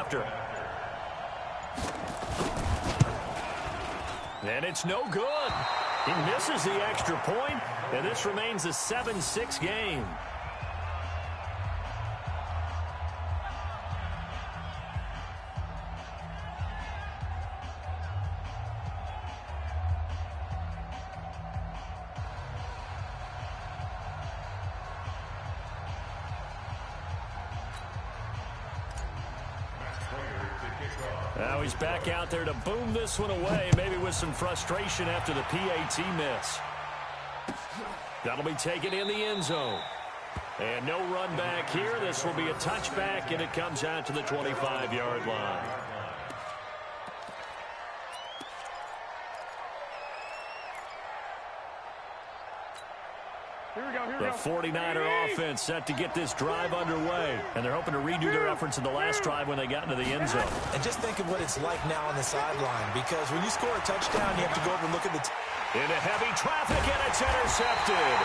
after. And it's no good. He misses the extra point, and this remains a 7-6 game. Now he's back out there to boom this one away, maybe with some frustration after the PAT miss. That'll be taken in the end zone. And no run back here. This will be a touchback, and it comes out to the 25-yard line. The 49er offense set to get this drive underway. And they're hoping to redo their efforts in the last drive when they got into the end zone. And just think of what it's like now on the sideline, because when you score a touchdown, you have to go over and look at the... Into heavy traffic, and it's intercepted.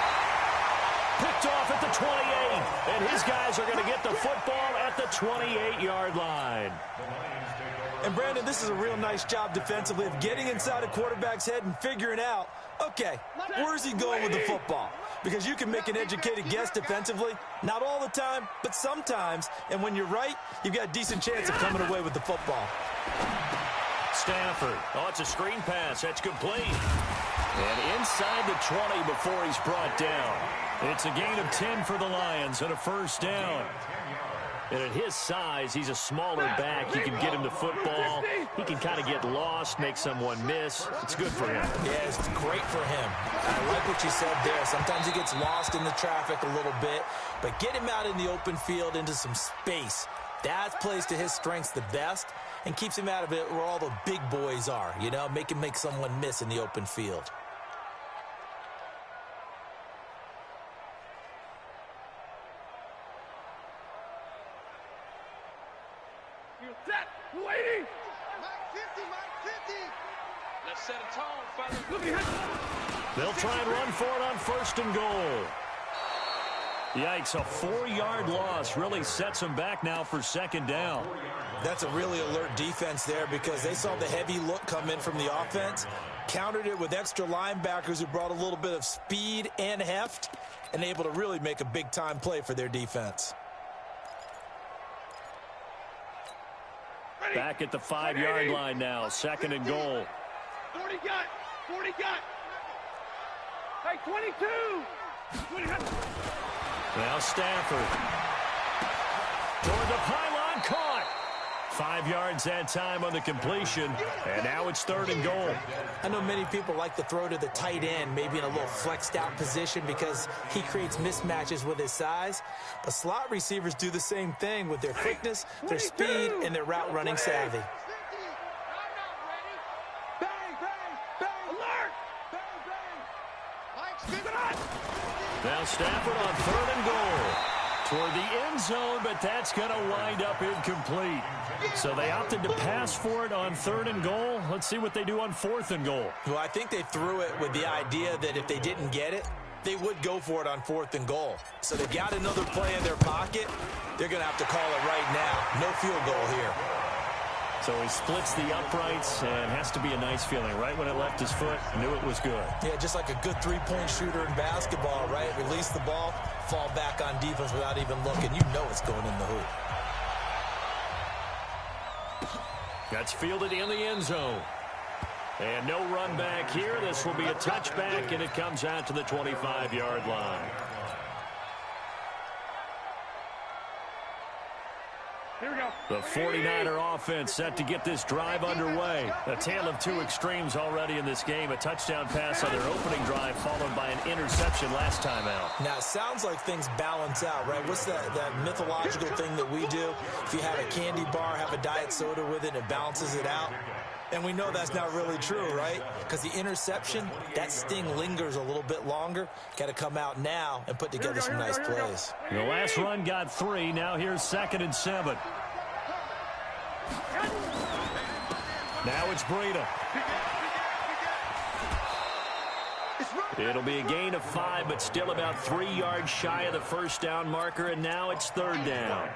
Picked off at the 28. And his guys are going to get the football at the 28-yard line. And, Brandon, this is a real nice job defensively of getting inside a quarterback's head and figuring out, okay, where's he going with the football? Because you can make an educated guess defensively. Not all the time, but sometimes. And when you're right, you've got a decent chance of coming away with the football. Stafford. Oh, it's a screen pass. That's complete. And inside the 20 before he's brought down. It's a gain of 10 for the Lions and a first down. And at his size, he's a smaller back. You can get him the football. He can kind of get lost, make someone miss. It's good for him. Yeah, it's great for him. I like what you said there. Sometimes he gets lost in the traffic a little bit, but get him out in the open field into some space. That plays to his strengths the best and keeps him out of it where all the big boys are, you know, make him make someone miss in the open field. Set, waiting. Mike 50, Mike 50. Let's set a tone, fellas. Look ahead. They'll try and run for it on first and goal. Yikes, a 4-yard loss really sets them back now for second down. That's a really alert defense there because they saw the heavy look come in from the offense, countered it with extra linebackers who brought a little bit of speed and heft, and able to really make a big-time play for their defense. Back at the 5-yard line now, second and goal. 40 got, 40 got. Hey, 22. 20 got. Now Stafford. Toward the pylon, caught. 5 yards that time on the completion, and now it's third and goal. I know many people like to throw to the tight end, maybe in a little flexed out position because he creates mismatches with his size. But slot receivers do the same thing with their quickness, their speed, and their route running savvy. Now Stafford on third and goal. Toward the end zone, but that's going to wind up incomplete. So they opted to pass for it on third and goal. Let's see what they do on fourth and goal. Well, I think they threw it with the idea that if they didn't get it, they would go for it on fourth and goal. So they've got another play in their pocket. They're going to have to call it right now. No field goal here. So he splits the uprights and has to be a nice feeling. Right when it left his foot, knew it was good. Yeah, just like a good three-point shooter in basketball, right? Release the ball, fall back on defense without even looking. You know it's going in the hoop. That's fielded in the end zone. And no run back here. This will be a touchback, and it comes out to the 25-yard line. Here we go. The 49er offense set to get this drive underway. A tale of two extremes already in this game. A touchdown pass on their opening drive followed by an interception last time out. Now, it sounds like things balance out, right? What's that mythological thing that we do? If you have a candy bar, have a diet soda with it, it balances it out. And we know that's not really true, right? Because the interception, that sting lingers a little bit longer. Got to come out now and put together some nice plays. The last run got 3. Now here's 2nd and 7. Now it's Breida. It's right. It'll be a gain of 5, but still about 3 yards shy of the first down marker, and now it's third down.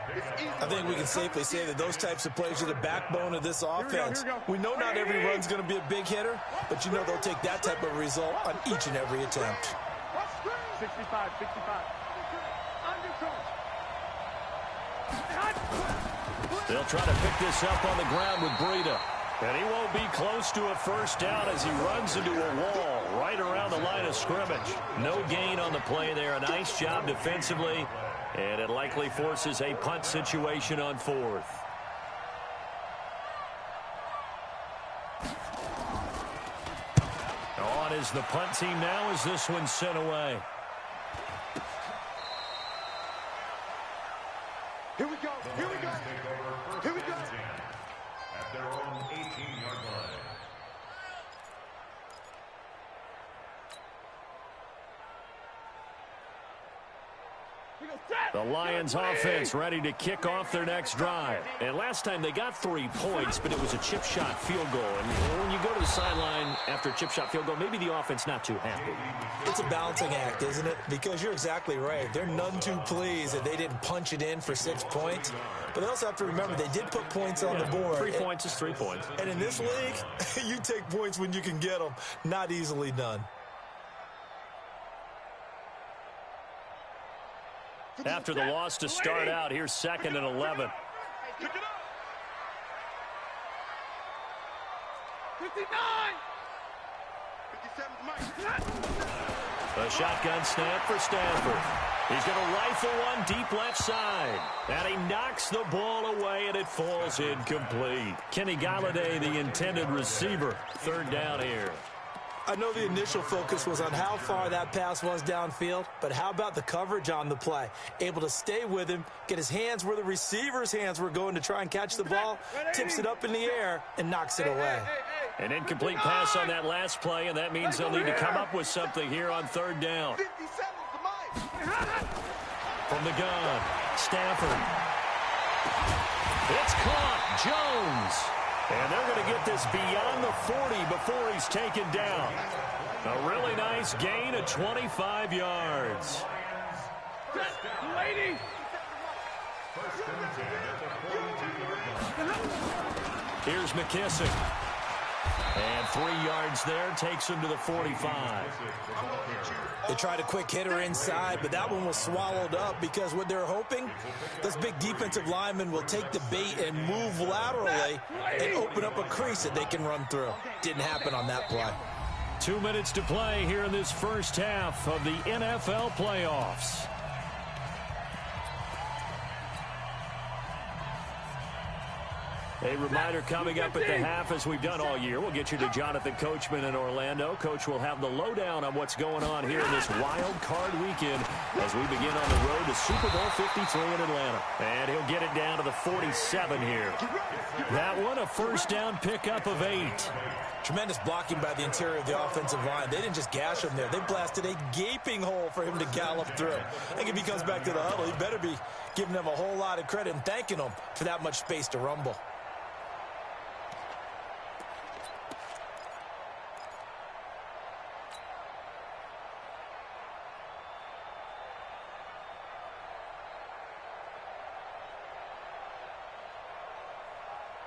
I think we can safely say that those types of plays are the backbone of this offense. We know not every run's going to be a big hitter, but you know they'll take that type of result on each and every attempt. 65. They'll try to pick this up on the ground with Breida. And he won't be close to a first down as he runs into a wall right around the line of scrimmage. No gain on the play there. A nice job defensively. And it likely forces a punt situation on 4th. On is the punt team now as this one's sent away. Here we go. At their own 18-yard line. The Lions offense ready to kick off their next drive. And last time they got 3 points, but it was a chip shot field goal. And when you go to the sideline after a chip shot field goal, maybe the offense not too happy. It's a balancing act, isn't it? Because you're exactly right. They're none too pleased that they didn't punch it in for 6 points. But they also have to remember they did put points on the board. 3 points is 3 points. And in this league, you take points when you can get them. Not easily done. After the loss to start out, here's 2nd and 11. 59. A shotgun snap for Stanford. He's going to rifle one deep left side. And he knocks the ball away, and it falls incomplete. Kenny Galladay, the intended receiver. 3rd down here. I know the initial focus was on how far that pass was downfield, but how about the coverage on the play? Able to stay with him, get his hands where the receiver's hands were going to try and catch the ball, tips it up in the air, and knocks it away. An incomplete pass on that last play, and that means they'll need to come up with something here on 3rd down. From the gun, Stafford. It's caught. Jones. And they're going to get this beyond the 40 before he's taken down. A really nice gain of 25 yards. Lady. Here's McKissick. And 3 yards there takes him to the 45. They tried a quick hitter inside, but that one was swallowed up because what they're hoping, those big defensive linemen will take the bait and move laterally and open up a crease that they can run through. Didn't happen on that play. 2 minutes to play here in this first half of the NFL playoffs. A reminder coming up at the half, as we've done all year. We'll get you to Jonathan Coachman in Orlando. Coach will have the lowdown on what's going on here in this wild card weekend as we begin on the road to Super Bowl 53 in Atlanta. And he'll get it down to the 47 here. That one, a first down pickup of 8. Tremendous blocking by the interior of the offensive line. They didn't just gash him there. They blasted a gaping hole for him to gallop through. I think if he comes back to the huddle, he better be giving them a whole lot of credit and thanking them for that much space to rumble.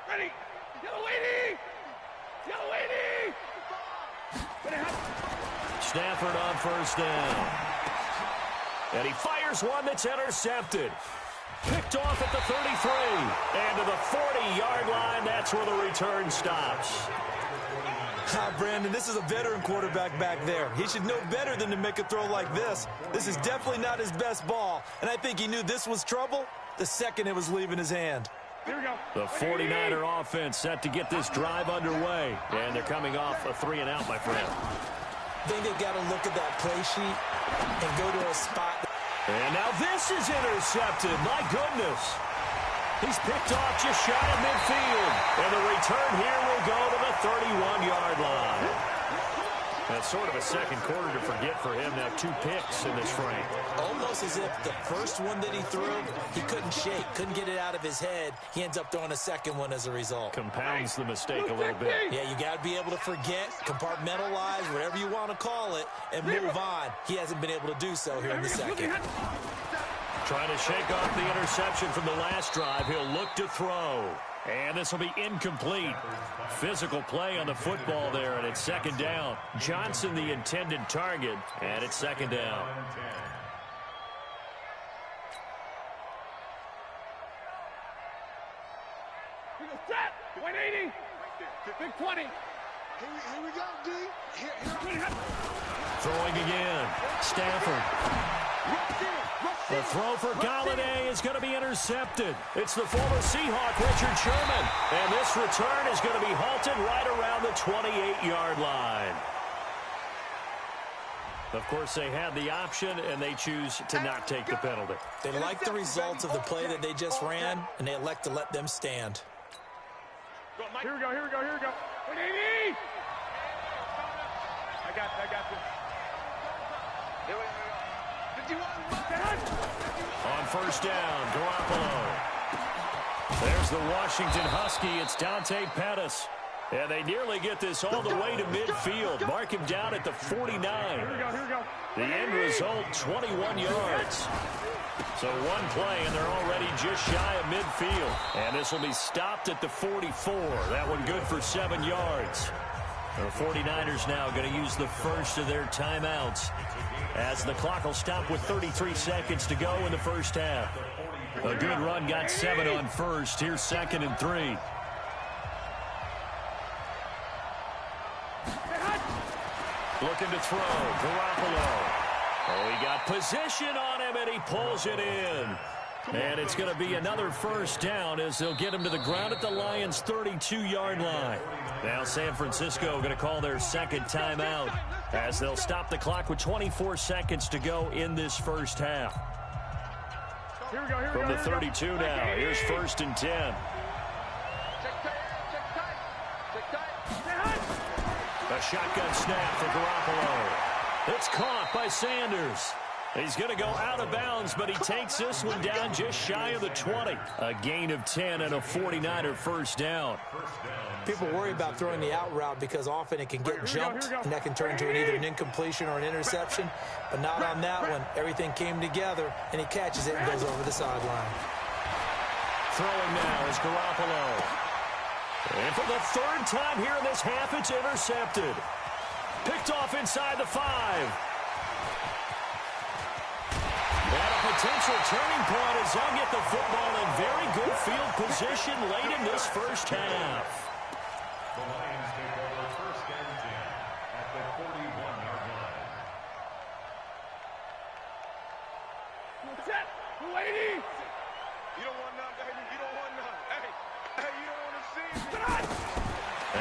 Ready. Yellow lady. Yellow lady. Stafford on first down. And he fires one that's intercepted. Picked off at the 33. And to the 40-yard line, that's where the return stops. Brandon, this is a veteran quarterback back there. He should know better than to make a throw like this. This is definitely not his best ball. And I think he knew this was trouble the second it was leaving his hand. Here we go. The 49er offense set to get this drive underway. And they're coming off a 3-and-out, my friend. I think they've got to look at that play sheet and go to a spot. And now this is intercepted. My goodness. He's picked off just shy of midfield. And the return here will go to the 31-yard line. That's sort of a second quarter to forget for him. Now 2 picks in this frame. Almost as if the first one that he threw, he couldn't shake, couldn't get it out of his head. He ends up throwing a second one as a result. Compounds the mistake a little bit. Yeah, you got to be able to forget, compartmentalize, whatever you want to call it, and move on. He hasn't been able to do so here in the second. Trying to shake off the interception from the last drive. He'll look to throw. And this will be incomplete. Physical play on the football there, and it's second down. Johnson the intended target, and it's second down. Set! 180! Big 20! Here we go, D! Throwing again. Stafford. The throw for Galladay is going to be intercepted. It's the former Seahawk, Richard Sherman. And this return is going to be halted right around the 28-yard line. Of course, they had the option, and they choose to not take the penalty. They like the results of the play that they just ran, and they elect to let them stand. Here we go. 180! I got this. Here we go. 51. On first down, Garoppolo. There's the Washington Husky. It's Dante Pettis. And they nearly get this all the way to midfield. Mark him down at the 49. Here we go. The end result, 21 yards. So one play, and they're already just shy of midfield. And this will be stopped at the 44. That one good for 7 yards. The 49ers now going to use the first of their timeouts, as the clock will stop with 33 seconds to go in the first half. A good run got 7 on first. Here's 2nd and 3. Looking to throw. Garoppolo. Oh, he got position on him, and he pulls it in. And it's going to be another first down as they'll get him to the ground at the Lions' 32-yard line. Now San Francisco going to call their second timeout, as they'll stop the clock with 24 seconds to go in this first half. From the 32 now, here's 1st and 10. A shotgun snap for Garoppolo. It's caught by Sanders. He's going to go out of bounds, but he takes this one down just shy of the 20. A gain of 10 and a 49er first down. People worry about throwing the out route because often it can get jumped, and that can turn into either an incompletion or an interception. But not on that one. Everything came together, and he catches it and goes over the sideline. Throwing now is Garoppolo. And for the 3rd time here in this half, it's intercepted. Picked off inside the 5. And a potential turning point as they'll get the football in very good field position late in this first half. The Lions take over 1st and 10 at the 41-yard line. Set! 280! You don't want none, baby. You don't want none. Hey, you don't want to see me.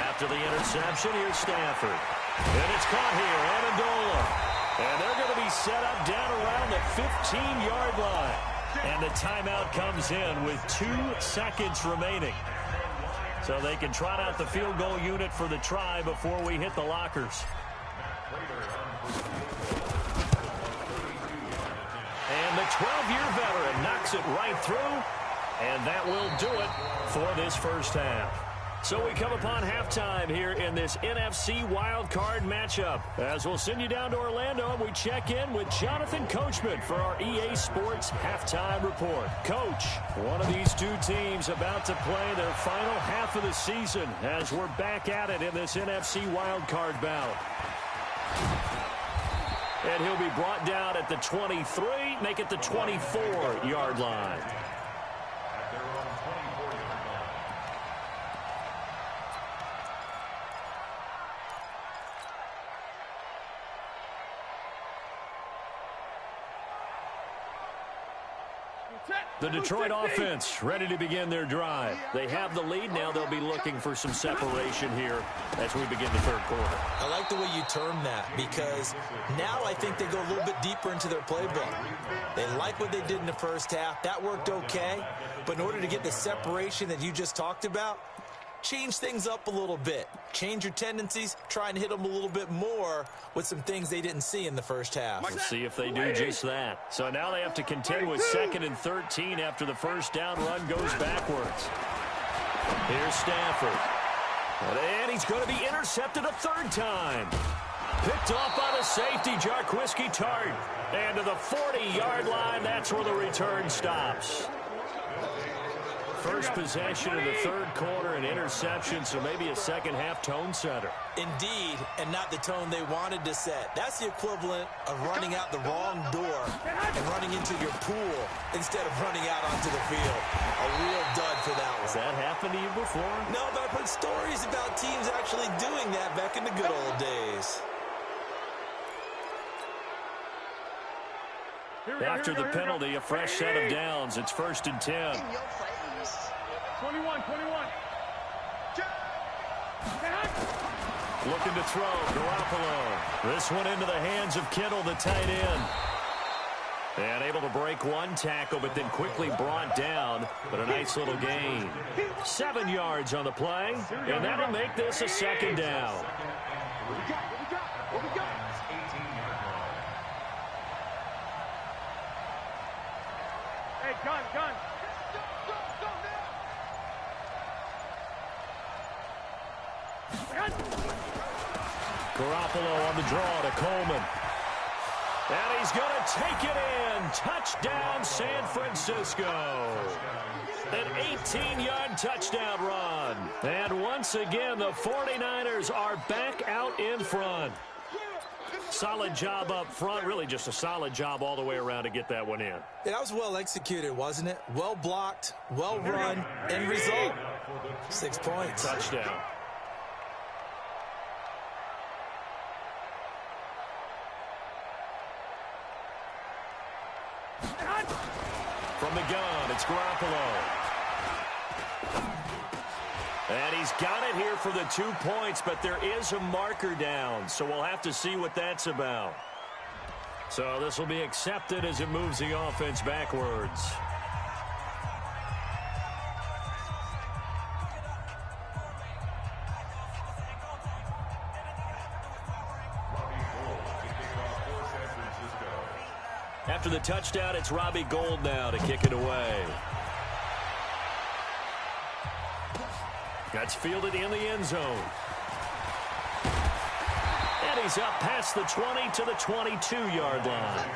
After the interception, here's Stafford. And it's caught here, Amendola. And they're going to be set up down around the 15-yard line. And the timeout comes in with 2 seconds remaining. So they can trot out the field goal unit for the try before we hit the lockers. And the 12-year veteran knocks it right through. And that will do it for this first half. So we come upon halftime here in this NFC wildcard matchup, as we'll send you down to Orlando and we check in with Jonathan Coachman for our EA Sports Halftime Report. Coach, one of these two teams about to play their final half of the season as we're back at it in this NFC wildcard bout. And he'll be brought down at the 23, make it the 24-yard line. The Detroit offense ready to begin their drive. They have the lead. Now they'll be looking for some separation here as we begin the 3rd quarter. I like the way you term that, because now I think they go a little bit deeper into their playbook. They like what they did in the first half. That worked okay. But in order to get the separation that you just talked about, change things up a little bit. Change your tendencies, try and hit them a little bit more with some things they didn't see in the first half. We'll see if they do just that. So now they have to contend with 2nd and 13 after the first down run goes backwards. Here's Stafford. And he's going to be intercepted a 3rd time. Picked off by the safety, Jarquiski Tart. And to the 40-yard line, that's where the return stops. First possession of the 3rd quarter, an interception, so maybe a second-half tone setter. Indeed, and not the tone they wanted to set. That's the equivalent of running out the wrong door and running into your pool instead of running out onto the field. A real dud for that one. Has that happened to you before? No, but I've heard stories about teams actually doing that back in the good old days. After the penalty, a fresh set of downs. It's 1st and 10. 21. Looking to throw, Garoppolo. This one into the hands of Kittle, the tight end. And able to break one tackle, but then quickly brought down. But a nice little gain. 7 yards on the play, and that'll make this a 2nd down. What we got? Hey, gun. Garoppolo on the draw to Coleman. And he's going to take it in. Touchdown, San Francisco. An 18-yard touchdown run. And once again, the 49ers are back out in front. Solid job up front. Really just a solid job all the way around to get that one in. That was well executed, wasn't it? Well blocked, well run, end result, 6 points. Touchdown. From the gun, it's Garoppolo. And he's got it here for the 2 points, but there is a marker down, so we'll have to see what that's about. So this will be accepted as it moves the offense backwards. After the touchdown, it's Robbie Gould now to kick it away. That's fielded in the end zone. And he's up past the 20 to the 22-yard line.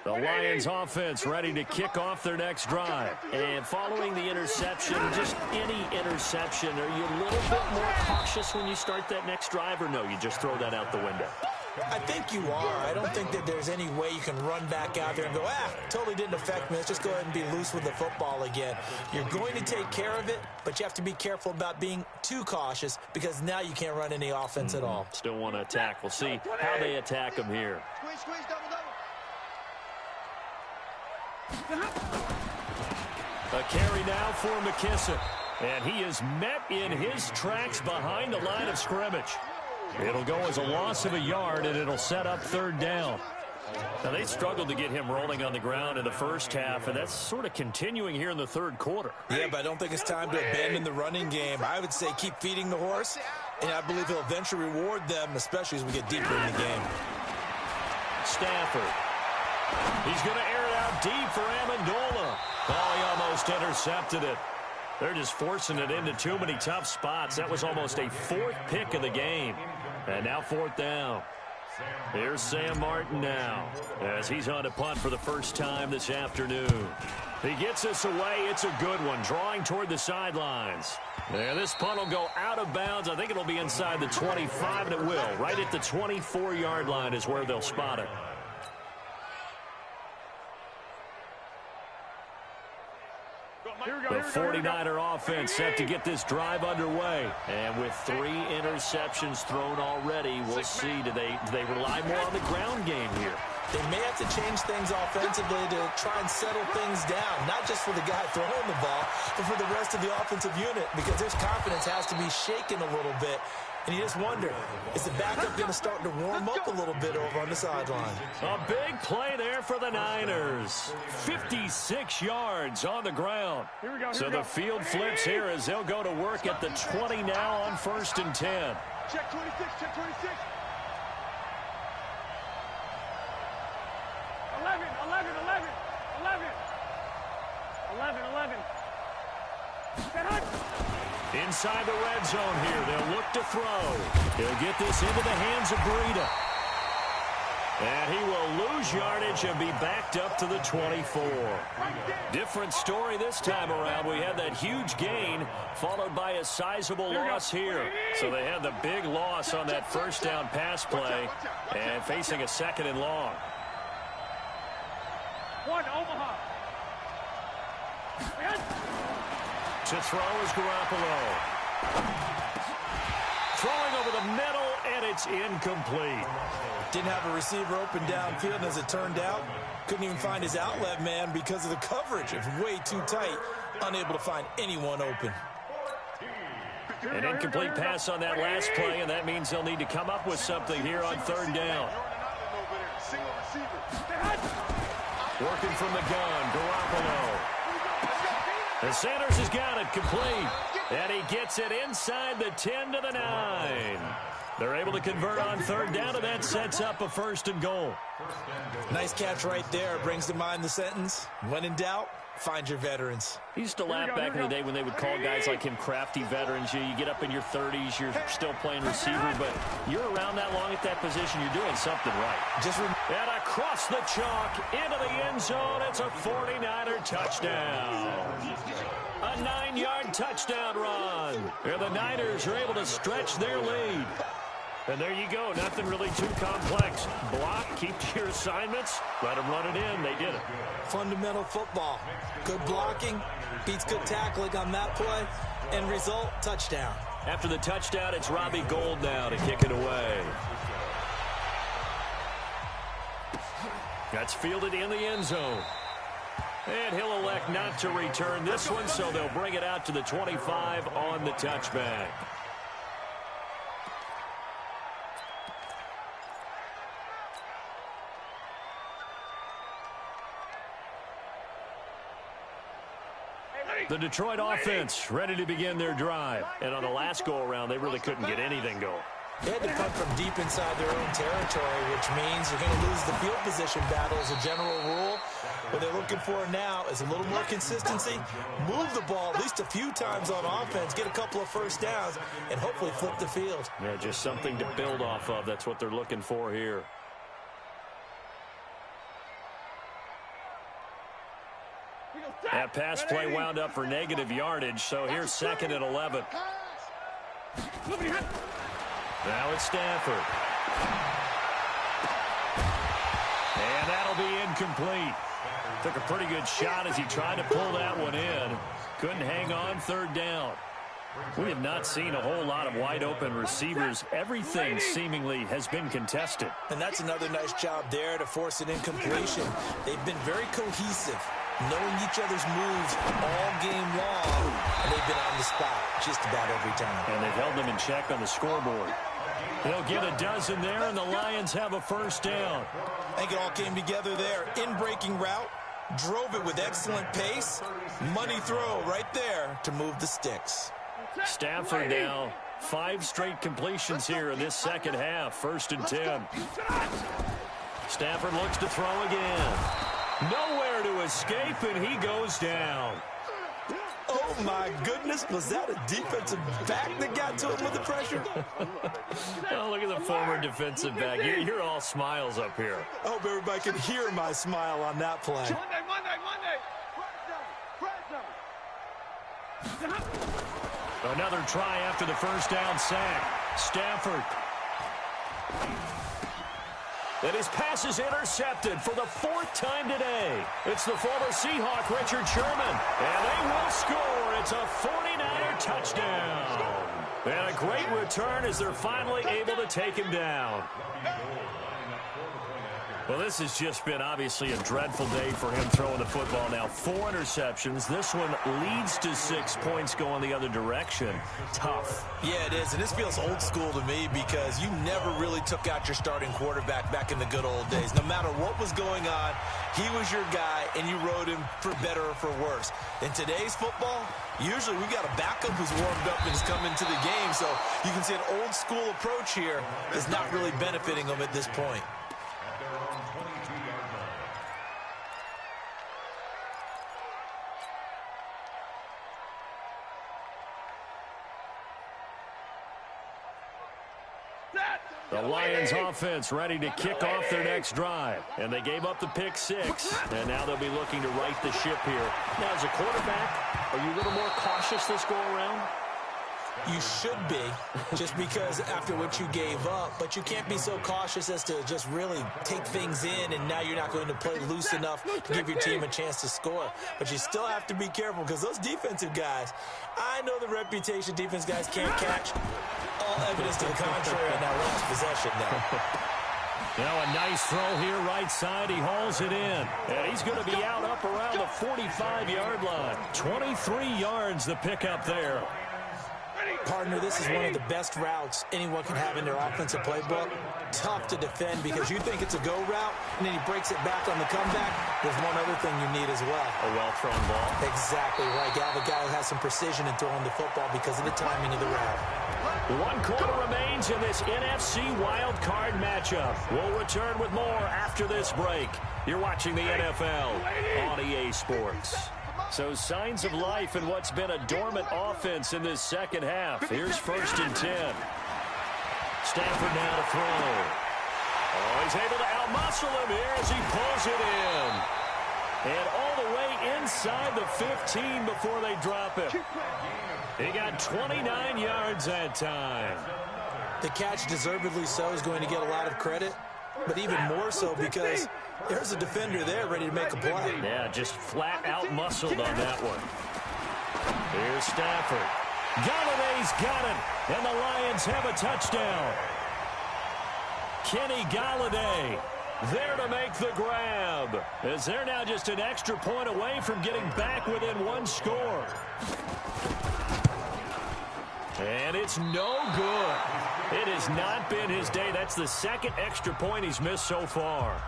The Lions offense ready to kick off their next drive. And following the interception, just any interception, are you a little bit more cautious when you start that next drive, or no, you just throw that out the window? I think you are. I don't think that there's any way you can run back out there and go, totally didn't affect me. Let's just go ahead and be loose with the football again. You're going to take care of it, but you have to be careful about being too cautious because now you can't run any offense at all. Still want to attack. We'll see how they attack them here. Squeeze, double. A carry now for McKissick. And he is met in his tracks behind the line of scrimmage. It'll go as a loss of a yard, and it'll set up third down. Now, they struggled to get him rolling on the ground in the first half, and that's sort of continuing here in the third quarter. Yeah, but I don't think it's time to abandon the running game. I would say keep feeding the horse, and I believe he'll eventually reward them, especially as we get deeper in the game. Stafford. He's going to air it out deep for Amendola. Oh, he almost intercepted it. They're just forcing it into too many tough spots. That was almost a fourth pick of the game. And now fourth down. Here's Sam Martin now as he's on a punt for the first time this afternoon. He gets us away. It's a good one, drawing toward the sidelines. And this punt will go out of bounds. I think it'll be inside the 25, and it will. Right at the 24-yard line is where they'll spot it. The 49er offense set to get this drive underway. And with 3 interceptions thrown already, we'll see. Do they rely more on the ground game here? They may have to change things offensively to try and settle things down, not just for the guy throwing the ball, but for the rest of the offensive unit, because his confidence has to be shaken a little bit. And you just wonder, is the backup going to start to warm up a little bit over on the sideline? A big play there for the Niners. 56 yards on the ground. So the field flips here as they'll go to work at the 20 now on 1st and 10. Check 26, check 26. 11. Inside the red zone here. They'll look to throw. He'll get this into the hands of Breida. And he will lose yardage and be backed up to the 24. Different story this time around. We had that huge gain followed by a sizable loss here. So they had the big loss on that first down pass play and facing a 2nd and long. 1, Omaha. To throw is Garoppolo. Throwing over the middle, and it's incomplete. Didn't have a receiver open downfield, and as it turned out, couldn't even find his outlet man because of the coverage. It was way too tight, unable to find anyone open. An incomplete pass on that last play, and that means they'll need to come up with something here on 3rd down. Working from the gun, Garoppolo. And Sanders has got it complete. And he gets it inside the 10 to the 9. They're able to convert on 3rd down, and that sets up a 1st and goal. Nice catch right there. Brings to mind the sentence, when in doubt, find your veterans. I used to laugh back in the day when they would call guys like him crafty veterans. You get up in your 30s, you're still playing receiver, but you're around that long at that position, you're doing something right. And across the chalk, into the end zone, it's a 49er touchdown. A 9-yard touchdown run. And the Niners are able to stretch their lead. And there you go. Nothing really too complex. Block, keep to your assignments, let them run it in. They did it. Fundamental football. Good blocking, beats good tackling on that play. End result, touchdown. After the touchdown, it's Robbie Gould now to kick it away. That's fielded in the end zone. And he'll elect not to return this one, so they'll bring it out to the 25 on the touchback. The Detroit offense ready to begin their drive. And on the last go-around, they really couldn't get anything going. They had to punt from deep inside their own territory, which means you're going to lose the field position battle as a general rule. What they're looking for now is a little more consistency, move the ball at least a few times on offense, get a couple of first downs, and hopefully flip the field. Yeah, just something to build off of. That's what they're looking for here. That pass play wound up for negative yardage, so here's 2nd and 11. Now it's Stafford. And that'll be incomplete. Took a pretty good shot as he tried to pull that one in. Couldn't hang on, 3rd down. We have not seen a whole lot of wide-open receivers. Everything seemingly has been contested. And that's another nice job there to force an incompletion. They've been very cohesive, knowing each other's moves all game long, and they've been on the spot just about every time. And they've held them in check on the scoreboard. They'll get a dozen there, and the Lions have a 1st down. I think it all came together there. In-breaking route, drove it with excellent pace. Money throw right there to move the sticks. Stafford now 5 straight completions here in this 2nd half. 1st and 10. Stafford looks to throw again. Nowhere to escape, and he goes down. Oh, my goodness. Was that a defensive back that got to him with the pressure? Oh, look at the former defensive back. You're all smiles up here. I hope everybody can hear my smile on that play. Another try after the 1st down sack. Stafford. And his pass is intercepted for the 4th time today. It's the former Seahawk, Richard Sherman. And they will score. It's a 49er touchdown. And a great return as they're finally able to take him down. Well, this has just been obviously a dreadful day for him throwing the football. Now 4 interceptions. This one leads to 6 points going the other direction. Tough. Yeah, it is. And this feels old school to me because you never really took out your starting quarterback back in the good old days. No matter what was going on, he was your guy, and you rode him for better or for worse. In today's football, usually we got a backup who's warmed up and has come into the game. So you can see an old school approach here is not really benefiting them at this point. The Lions offense ready to kick off their next drive. And they gave up the pick 6. And now they'll be looking to right the ship here. Now, as a quarterback, are you a little more cautious this go around? You should be, just because after what you gave up. But you can't be so cautious as to just really take things in, and now you're not going to play loose enough to give your team a chance to score. But you still have to be careful because those defensive guys, I know the reputation defense guys can't catch. All evidence to the contrary on that last possession now. Now a nice throw here right side. He hauls it in. And he's going to be out up around the 45-yard line. 23 yards the pickup there. Partner, this is one of the best routes anyone can have in their offensive playbook. Tough to defend because you think it's a go route, and then he breaks it back on the comeback. There's one other thing you need as well. A well-thrown ball. Exactly right. You have a guy who has some precision in throwing the football because of the timing of the route. 1 quarter remains in this NFC wild card matchup. We'll return with more after this break. You're watching the NFL on EA Sports. So signs of life in what's been a dormant offense in this 2nd half. Here's 1st and 10. Stafford now to throw. Oh, he's able to outmuscle him here as he pulls it in. And all the way inside the 15 before they drop it. He got 29 yards that time. The catch, deservedly so, is going to get a lot of credit, but even more so because there's a defender there ready to make a play. Yeah, just flat out muscled on that one. Here's Stafford. Galladay's got it, and the Lions have a touchdown. Kenny Galladay there to make the grab, as they're now just an extra point away from getting back within 1 score. And it's no good. It has not been his day. That's the 2nd extra point he's missed so far.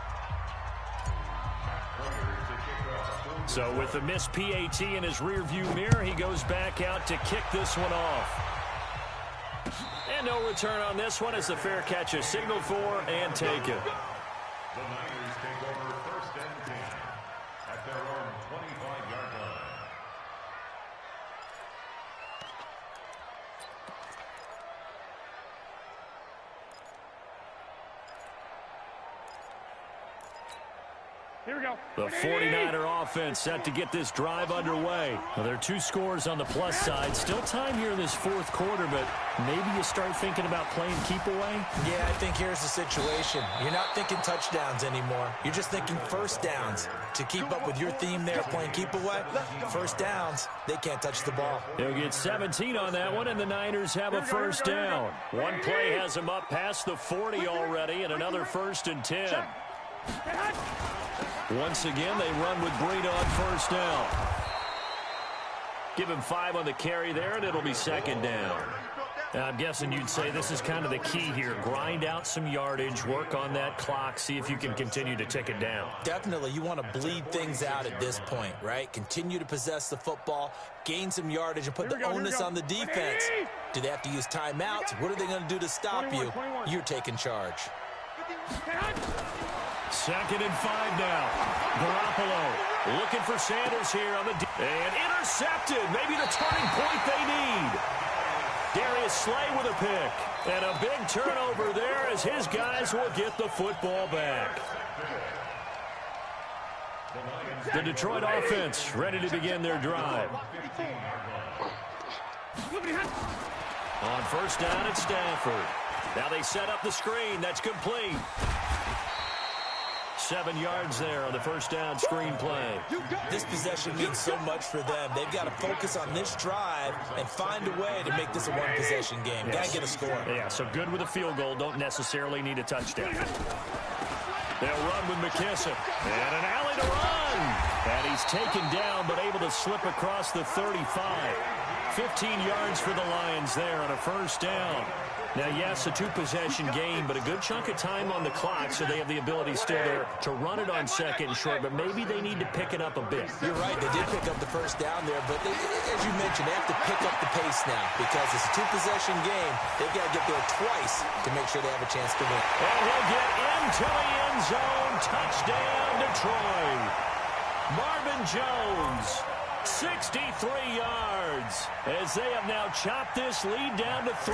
So with the missed PAT in his rearview mirror, he goes back out to kick this one off. And no return on this one as the fair catch is signaled for and taken. The Niners take over 1st and 10 at their own 25-yard line. Here we go. The 49er offense set to get this drive underway. Well, there are 2 scores on the plus side. Still time here in this 4th quarter, but maybe you start thinking about playing keep away? Yeah, I think here's the situation. You're not thinking touchdowns anymore. You're just thinking first downs. To keep up with your theme there, playing keep away, first downs, they can't touch the ball. They'll get 17 on that one, and the Niners have a first down. One play has them up past the 40 already, and another 1st and 10. Once again, they run with Breida on first down. Give him 5 on the carry there, and it'll be 2nd down. I'm guessing you'd say this is kind of the key here. Grind out some yardage, work on that clock, see if you can continue to tick it down. Definitely. You want to bleed things out at this point, right? Continue to possess the football, gain some yardage, and put the onus on the defense. Do they have to use timeouts? What are they going to do to stop you? You're taking charge. 2nd and 5 now. Garoppolo looking for Sanders here on the and intercepted. Maybe the turning point they need. Darius Slay with a pick. And a big turnover there as his guys will get the football back. The Detroit offense ready to begin their drive. On first down, it's Stafford. Now they set up the screen. That's complete. 7 yards there on the first down screen play. This possession means so much for them. They've got to focus on this drive and find a way to make this a one-possession game. Got to get a score. Yeah, so good with a field goal. Don't necessarily need a touchdown. They'll run with McKissick. And an alley to run. And he's taken down, but able to slip across the 35. 15 yards for the Lions there on a first down. Now, yes, a 2-possession game, but a good chunk of time on the clock, so they have the ability still there to run it on 2nd and short, but maybe they need to pick it up a bit. You're right. They did pick up the first down there, but as you mentioned, they have to pick up the pace now because it's a 2-possession game. They've got to get there twice to make sure they have a chance to win. And he'll get into the end zone. Touchdown, Detroit. Marvin Jones, 63 yards, as they have now chopped this lead down to 3.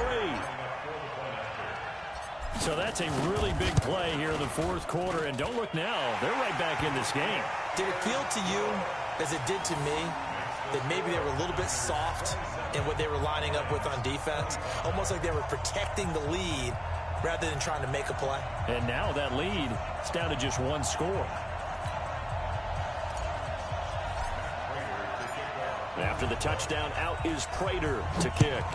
So that's a really big play here in the 4th quarter. And don't look now. They're right back in this game. Did it feel to you, as it did to me, that maybe they were a little bit soft in what they were lining up with on defense? Almost like they were protecting the lead rather than trying to make a play. And now that lead is down to just 1 score. After the touchdown, out is Prater to kick.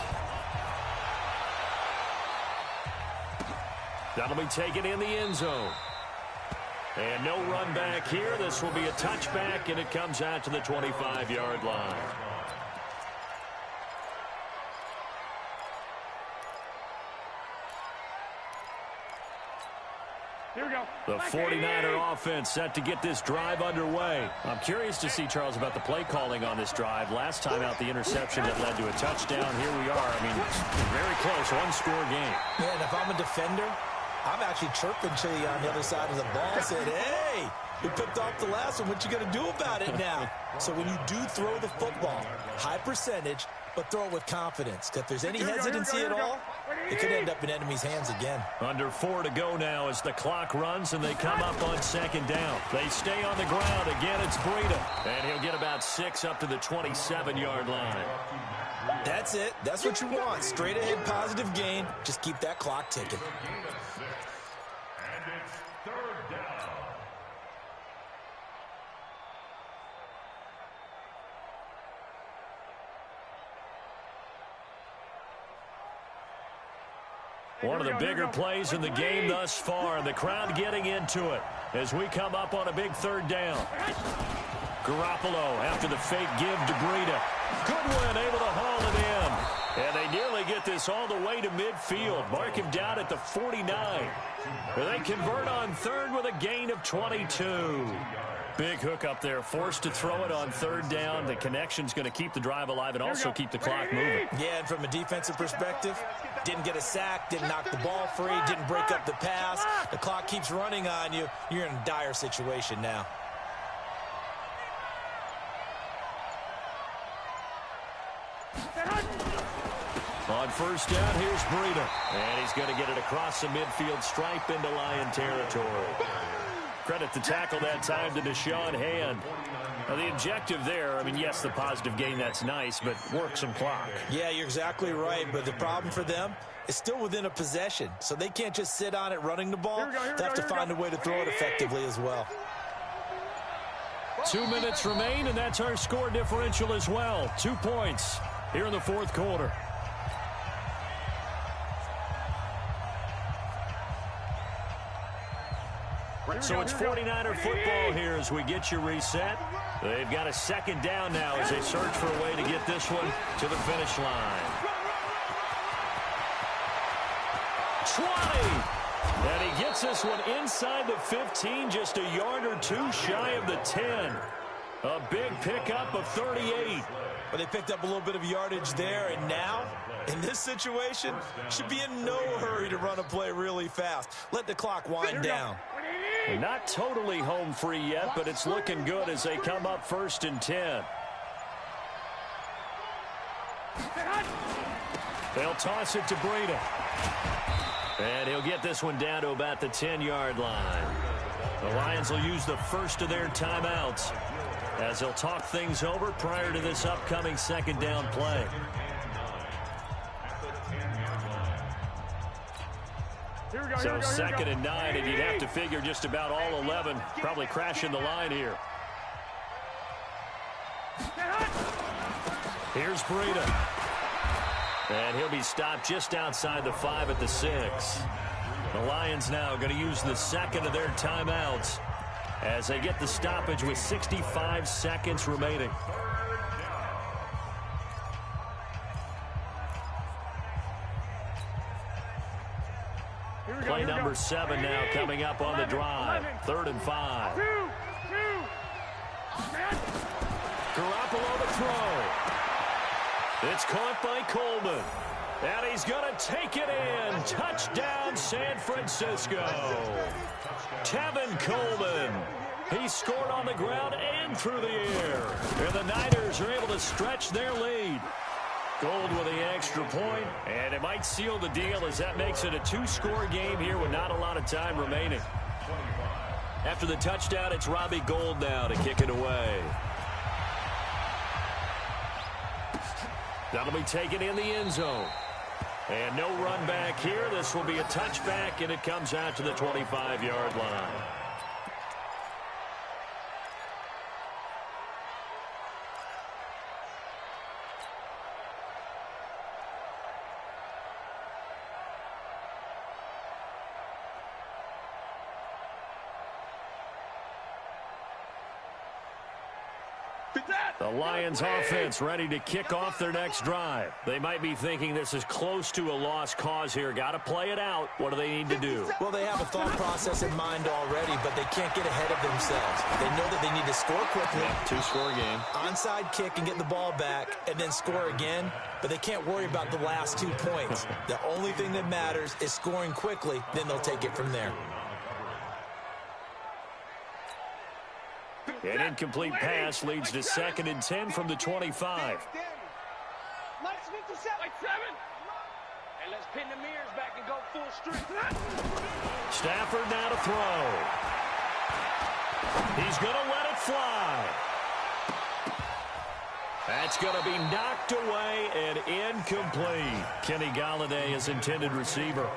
That'll be taken in the end zone. And no run back here. This will be a touchback, and it comes out to the 25-yard line. Here we go. The 49er offense set to get this drive underway. I'm curious to see, Charles, about the play calling on this drive. Last time out, the interception that led to a touchdown. Here we are. I mean, very close, 1-score game. Yeah, and if I'm a defender, I'm actually chirping to you on the other side of the ball, saying, hey, you picked off the last one. What you going to do about it now? So when you do throw the football, high percentage, but throw it with confidence. Because if there's any hesitancy at all, it could end up in enemy's hands again. Under 4 to go now as the clock runs and they come up on 2nd down. They stay on the ground. Again, it's Breida. And he'll get about 6 up to the 27-yard line. That's it. That's what you want. Straight ahead positive gain. Just keep that clock ticking. And it's 3rd down. One of the bigger plays in the game thus far, and the crowd getting into it as we come up on a big 3rd down. Garoppolo after the fake give to Breida. Goodwin able to haul it in. And they nearly get this all the way to midfield. Mark him down at the 49. They convert on 3rd with a gain of 22. Big hook up there, forced to throw it on 3rd down. The connection's going to keep the drive alive and also keep the clock moving. Yeah, and from a defensive perspective, didn't get a sack, didn't knock the ball free, didn't break up the pass. The clock keeps running on you. You're in a dire situation now. On first down, here's Breida. And he's going to get it across the midfield stripe into Lion territory. Credit the tackle that time to Deshaun Hand. Now, the objective there, I mean, yes, the positive gain, that's nice, but work some clock. Yeah, you're exactly right, but the problem for them is still within a possession, so they can't just sit on it running the ball. They have to find a way to throw it effectively as well. 2 minutes remain, and that's our score differential as well. 2 points here in the fourth quarter. So it's 49er football here as we get you reset. They've got a second down now as they search for a way to get this one to the finish line. 20. And he gets this one inside the 15, just a yard or two shy of the 10. A big pickup of 38. But they picked up a little bit of yardage there, and now, in this situation, should be in no hurry to run a play really fast. Let the clock wind down. Not totally home free yet, but it's looking good as they come up 1st and 10. They'll toss it to Breida. And he'll get this one down to about the 10-yard line. The Lions will use the first of their timeouts as they'll talk things over prior to this upcoming second down play. So 2nd and 9, and you'd have to figure just about all 11 probably crashing the line here. Here's Breida. And he'll be stopped just outside the 5 at the 6. The Lions now going to use the second of their timeouts as they get the stoppage with 65 seconds remaining. Play number 7 now coming up on the drive. 3rd and 5. Garoppolo to throw. It's caught by Coleman. And he's going to take it in. Touchdown, San Francisco. Tevin Coleman. He scored on the ground and through the air. And the Niners are able to stretch their lead. Gold with the extra point, and it might seal the deal as that makes it a 2-score game here with not a lot of time remaining. After the touchdown, it's Robbie Gould now to kick it away. That'll be taken in the end zone. And no run back here. This will be a touchback, and it comes out to the 25-yard line. The Lions offense ready to kick off their next drive. They might be thinking this is close to a lost cause here. Got to play it out. What do they need to do? Well, they have a thought process in mind already, but they can't get ahead of themselves. They know that they need to score quickly. Yeah, 2-score game. Onside kick and get the ball back and then score again, but they can't worry about the last 2 points. The only thing that matters is scoring quickly, then they'll take it from there. An incomplete pass leads to 2nd and 10 from the 25. And let's pin the mirrors back and go full strength. Stafford now to throw. He's going to let it fly. That's going to be knocked away and incomplete. Kenny Golladay is intended receiver.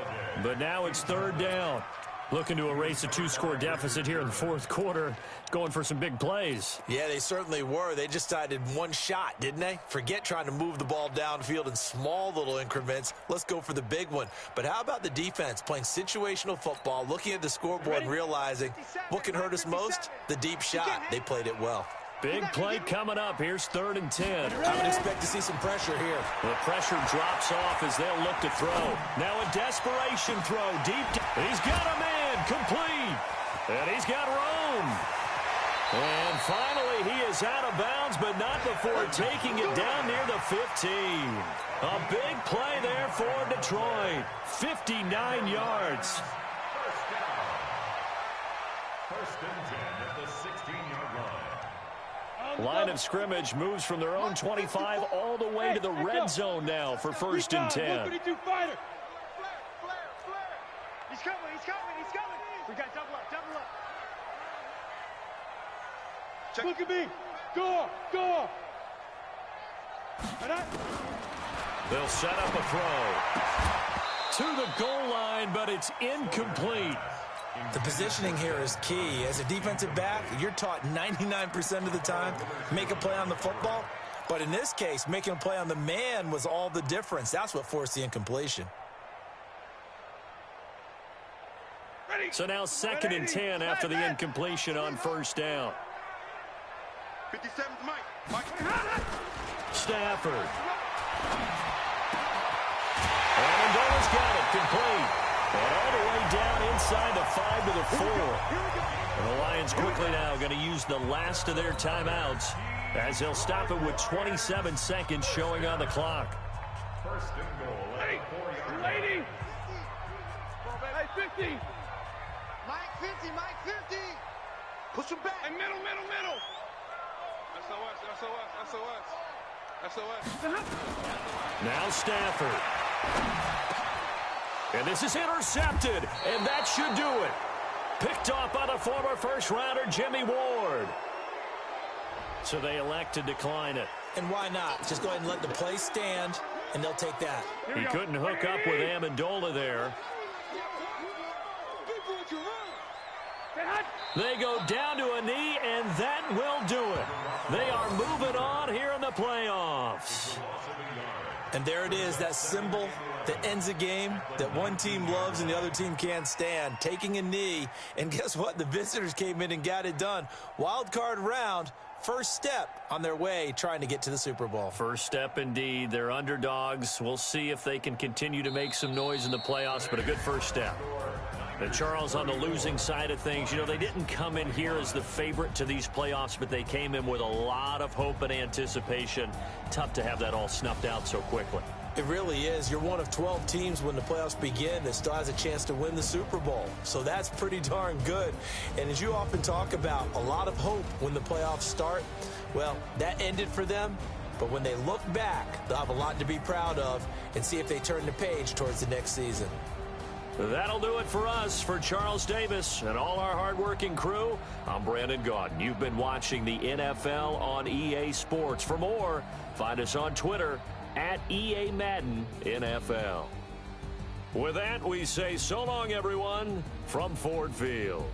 But now it's 3rd down. Looking to erase a 2-score deficit here in the fourth quarter. Going for some big plays. Yeah, they certainly were. They just decided one shot, didn't they? Forget trying to move the ball downfield in small little increments. Let's go for the big one. But how about the defense playing situational football, looking at the scoreboard and realizing what can hurt us most? The deep shot. They played it well. Big play coming up. Here's 3rd and 10. I would expect to see some pressure here. The pressure drops off as they'll look to throw. Now a desperation throw. Deep. He's got a man. Complete. And he's got room. And finally, he is out of bounds, but not before taking it down near the 15. A big play there for Detroit. 59 yards. First and 10 at the 16-yard line. Line of scrimmage moves from their own 25 all the way to the red zone now for 1st and 10. 152 fighter. Flare. He's coming. We got double up. Look at me. Go. They'll set up a throw to the goal line, but it's incomplete. The positioning here is key. As a defensive back, you're taught 99% of the time, make a play on the football. But in this case, making a play on the man was all the difference. That's what forced the incompletion. So now 2nd and 10 after the incompletion on first down. 57, Mike. Stafford. Amendola's got it, complete. And all the way down inside the 5 to the 4. And the Lions quickly now going to use the last of their timeouts as they'll stop it with 27 seconds showing on the clock. First and goal. Hey, 280. Hey, 50. Mike 50, Mike 50. Push him back. Hey, middle. SOS. Now Stafford. And this is intercepted, and that should do it. Picked off by the former first-rounder Jimmy Ward. So they elect to decline it. And why not? Just go ahead and let the play stand, and they'll take that. He couldn't hook up with Amendola there. They go down to a knee, and that will do it. They are moving on here in the playoffs. And there it is, that symbol that ends a game that one team loves and the other team can't stand, taking a knee. And guess what? The visitors came in and got it done. Wild card round, first step on their way trying to get to the Super Bowl. First step indeed. They're underdogs. We'll see if they can continue to make some noise in the playoffs, but a good first step. And Charles, on the losing side of things, they didn't come in here as the favorite to these playoffs, but they came in with a lot of hope and anticipation. Tough to have that all snuffed out so quickly. It really is. You're one of 12 teams when the playoffs begin that still has a chance to win the Super Bowl. So that's pretty darn good. And as you often talk about, a lot of hope when the playoffs start. Well, that ended for them. But when they look back, they'll have a lot to be proud of and see if they turn the page towards the next season. That'll do it for us. For Charles Davis and all our hardworking crew, I'm Brandon Gaudin. You've been watching the NFL on EA Sports. For more, find us on Twitter at EA Madden NFL. With that, we say so long, everyone, from Ford Field.